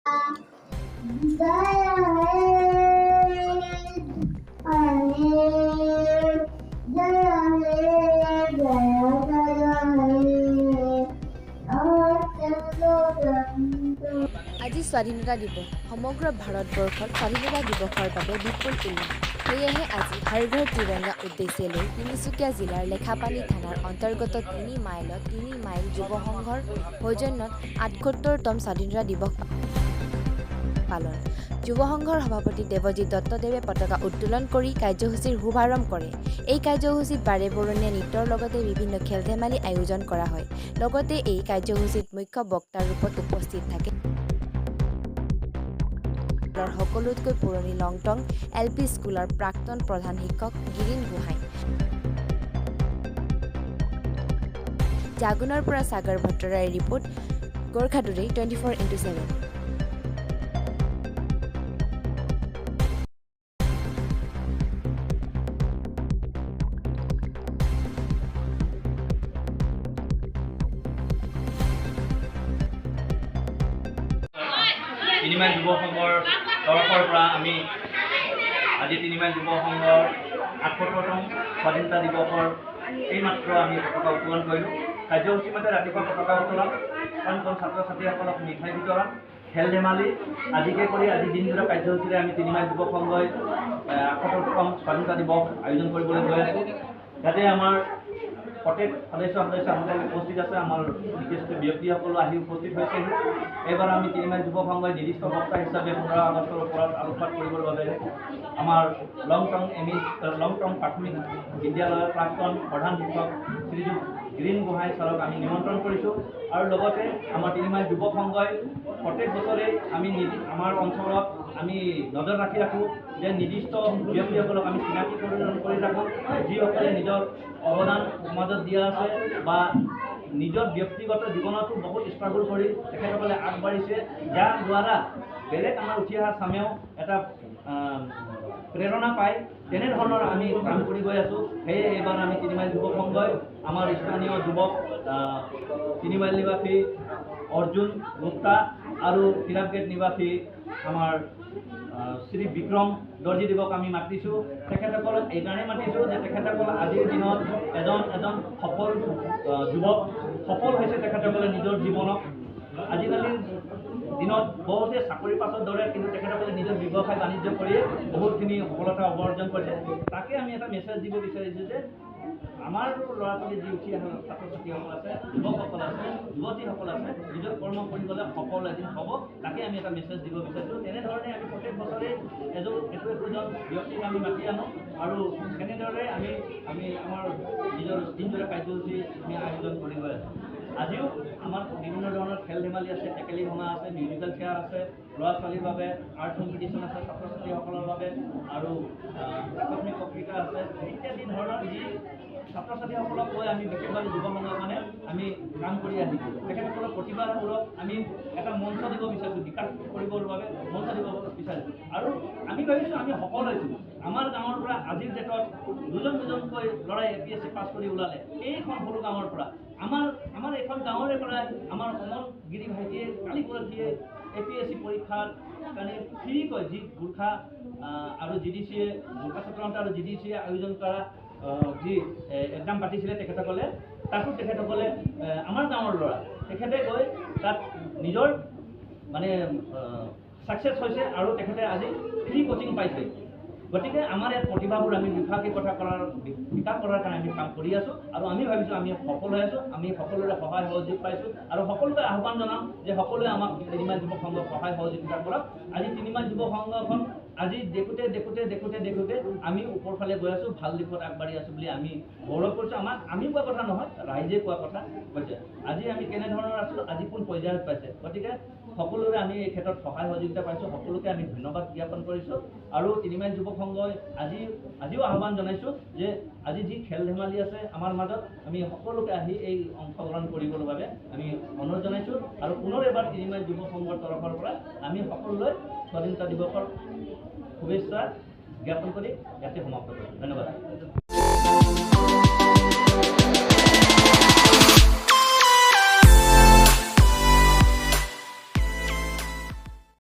আজি স্বাধীনতা দিৱস সমগ্ৰ ভাৰতবৰ্ষত স্বাধীনতা দিৱসৰ বাবে বিপুল উল্লাস। সেয়েহে আজি হৰ ঘৰ তিৰংগা উদ্দেশ্যে লৈ তিনিচুকীয়া জিলাৰ লেখাপানী থানাৰ অন্তৰ্গত ৩ মাইলত ৩ মাইল যুৱ সংঘৰ সৌজন্যত ৭৮তম স্বাধীনতা দিৱস পালন। যুৱ সংঘৰ সভাপতি দেৱজিৎ দত্তদেৱে পতাকা উত্তোলন কৰি কাৰ্যসূচীৰ শুভাৰম্ভ কৰে। এই কাৰ্যসূচীত বাৰে বৰণীয়া নৃত্যৰ লগতে বিভিন্ন খেল ধেমালি আয়োজন কৰা হয়। লগতে এই কাৰ্যসূচীত মুখ্য বক্তাৰ ৰূপত উপস্থিত থাকে সকলোতকৈ পুৰণি লংটং LP স্কুলৰ প্ৰাক্তন প্ৰধান শিক্ষক গিৰীন গোহাঁই। জাগুনৰ পৰা সাগৰ ভট্টৰায়ৰ ৰিপৰ্ট, গোৰ্খা টুডে 24x7। তিনিমাইল যুৱ সংঘৰ তৰফৰ পৰা আমি আজি তিনিমাইল যুৱ সংঘৰ ৭৮তম স্বাধীনতা দিৱসৰ এইমাত্ৰ আমি পতাকা উত্তোলন কৰিলোঁ। কাৰ্যসূচী মতে ৰাতিপুৱা পতাকা উত্তোলন, কণ ছাত্ৰ ছাত্ৰীসকলক মিঠাই বিতৰণ, খেল ধেমালি আদিকে কৰি আজি দিনজোৰা কাৰ্যসূচীৰে আমি তিনিমাইল যুৱ সংঘই ৭৮তম স্বাধীনতা দিৱস আয়োজন কৰিবলৈ গৈ আছোঁ। ইয়াতে আমাৰ প্ৰত্যেক সদস্যসকল উপস্থিত আছে। আমাৰ বিশিষ্ট ব্যক্তিসকলো আহি উপস্থিত হৈছেহি। এইবাৰ আমি তিনিমাইল যুৱ সংঘই নিৰ্দিষ্ট বক্তা হিচাপে ১৫ আগষ্টৰ ওপৰত আলোকপাত কৰিবৰ বাবে আমাৰ লংটং প্ৰাথমিক বিদ্যালয়ৰ প্ৰাক্তন প্ৰধান শিক্ষক শ্ৰীযুত গিৰীন গোহাঁই ছাৰক আমি নিমন্ত্ৰণ কৰিছোঁ। আৰু লগতে আমাৰ তিনিমাইল যুৱ সংঘই প্ৰত্যেক বছৰে আমি আমাৰ অঞ্চলত আমি নজৰ ৰাখি ৰাখোঁ যে নিৰ্দিষ্ট ব্যক্তিসকলক আমি চিনাকি কৰি ৰাখোঁ, যিসকলে নিজৰ অৱদান সমাজত দিয়া আছে বা নিজৰ ব্যক্তিগত জীৱনতো বহুত ষ্ট্ৰাগল কৰি তেখেতসকলে আগবাঢ়িছে, যাৰ দ্বাৰা বেলেগ আমাৰ উঠি অহা চামেও এটা প্ৰেৰণা পায়। তেনেধৰণৰ আমি কাম কৰি গৈ আছোঁ। সেয়ে এইবাৰ আমি তিনিমাইল যুৱ সংঘই আমাৰ স্থানীয় যুৱক তিনিমাইল নিবাসী অৰ্জুন গুপ্তা আৰু তিৰাপ গেট নিবাসী আমাৰ শ্ৰী বিক্ৰম দৰ্জীদেৱক আমি মাতিছোঁ। তেখেতসকলক এইকাৰণে মাতিছোঁ যে তেখেতসকল আজিৰ দিনত এজন সফল যুৱক, সফল হৈছে তেখেতসকলে নিজৰ জীৱনক। আজিকালিৰ দিনত বহুতে চাকৰিৰ পাছত দৌৰে, কিন্তু তেখেতসকলে নিজৰ ব্যৱসায় বাণিজ্য কৰিয়ে বহুতখিনি সফলতা অৰ্জন কৰিছে। তাকে আমি এটা মেছেজ দিব বিচাৰিছোঁ যে আমাৰ ল'ৰা ছোৱালী যি উঠি অহা ছাত্ৰ ছাত্ৰীসকল আছে, যুৱকসকল আছে, যুৱতীসকল আছে, নিজৰ কৰ্ম কৰি গ'লে সফল এদিন হ'ব। তাকে আমি এটা মেছেজ দিব বিচাৰিছোঁ। তেনেধৰণে আমি প্ৰত্যেক বছৰে একোজন ব্যক্তিক আমি মাতি আনোঁ আৰু তেনেদৰে আমি আমাৰ নিজৰ দিনজোৰা কাৰ্যসূচী আমি আয়োজন কৰি গৈ আছোঁ। আজিও আমাৰ বিভিন্ন ধৰণৰ খেল ধেমালি আছে, টেকেলি ভঙা আছে, মিউজিকেল চেয়াৰ আছে, ল'ৰা ছোৱালীৰ বাবে আৰ্ট কম্পিটিশ্যন আছে, ছাত্ৰ ছাত্ৰীসকলৰ বাবে আৰু আকস্মিক পত্ৰিকা আছে, ইত্যাদি ধৰণৰ যি ছাত্ৰ ছাত্ৰীসকলক কৈ আমি বিশেষভাৱে যুৱ সংঘ মানে আমি কাম কৰি আহিছোঁ। তেখেতসকলৰ প্ৰতিভাবোৰক আমি এটা মঞ্চ দিব বিচাৰিছোঁ, বিকাশ কৰিবৰ বাবে মঞ্চ দিব বিচাৰিছোঁ। আৰু আমি ভাবিছোঁ আমি সফল হৈছোঁ। আমাৰ গাঁৱৰ পৰা আজিৰ ডেটত দুজনকৈ ল'ৰাই APSC পাছ কৰি ওলালে এইখন সৰু গাঁৱৰ পৰা। আমাৰ এখন গাঁৱৰে পৰা আমাৰ অমলগিৰি ভাইটিয়ে কালি পৰহিয়ে APSC পৰীক্ষাৰ কাৰণে ফ্ৰীকৈ যি গোৰ্খা আৰু GDCA গোৰ্খা ছাত্ৰসন্থা আৰু GDCA আয়োজন কৰা যি এক্সাম পাতিছিলে তেখেতসকলে, তাতো তেখেতসকলে আমাৰ গাঁৱৰ ল'ৰা তেখেতে গৈ তাত নিজৰ মানে ছাকচেছ হৈছে আৰু তেখেতে আজি ফ্ৰী কোচিং পাইছে। গতিকে আমাৰ ইয়াত প্ৰতিভাবোৰ আমি বিকাশ কৰাৰ কাৰণে আমি কাম কৰি আছোঁ আৰু আমি ভাবিছোঁ আমি সফল হৈ আছোঁ। আমি সকলোৰে সহায় সহযোগ পাইছোঁ আৰু সকলোকে আহ্বান জনাওঁ যে সকলোৱে আমাক তিনিমাইল যুৱ সংঘক সহায় সহযোগিতা কৰক। আজি তিনিমাইল যুৱ সংঘখন আজি দেখোঁতে আমি ওপৰফালে গৈ আছোঁ, ভাল দিশত আগবাঢ়ি আছোঁ বুলি আমি গৌৰৱ কৰিছোঁ। আমি কোৱা কথা নহয়, ৰাইজে কোৱা কথা কৈছে। আজি আমি কেনেধৰণৰ আছোঁ, আজি কোন পৰ্যায়ত পাইছে। গতিকে সকলোৰে আমি এই ক্ষেত্ৰত সহায় সহযোগিতা পাইছোঁ। সকলোকে আমি ধন্যবাদ জ্ঞাপন কৰিছোঁ আৰু তিনিমাইল যুৱ সংঘই আজিও আহ্বান জনাইছোঁ যে আজি যি খেল ধেমালি আছে আমাৰ মাজত, আমি সকলোকে আহি এই অংশগ্ৰহণ কৰিবলৈ বাবে আমি অনুৰোধ জনাইছোঁ আৰু পুনৰ এবাৰ তিনিমাইল যুৱ সংঘৰ তৰফৰ পৰা আমি সকলোলৈ স্বাধীনতা দিৱসৰ শুভেচ্ছা জ্ঞাপন কৰি ইয়াতে সমাপ্ত কৰিছোঁ। ধন্যবাদ।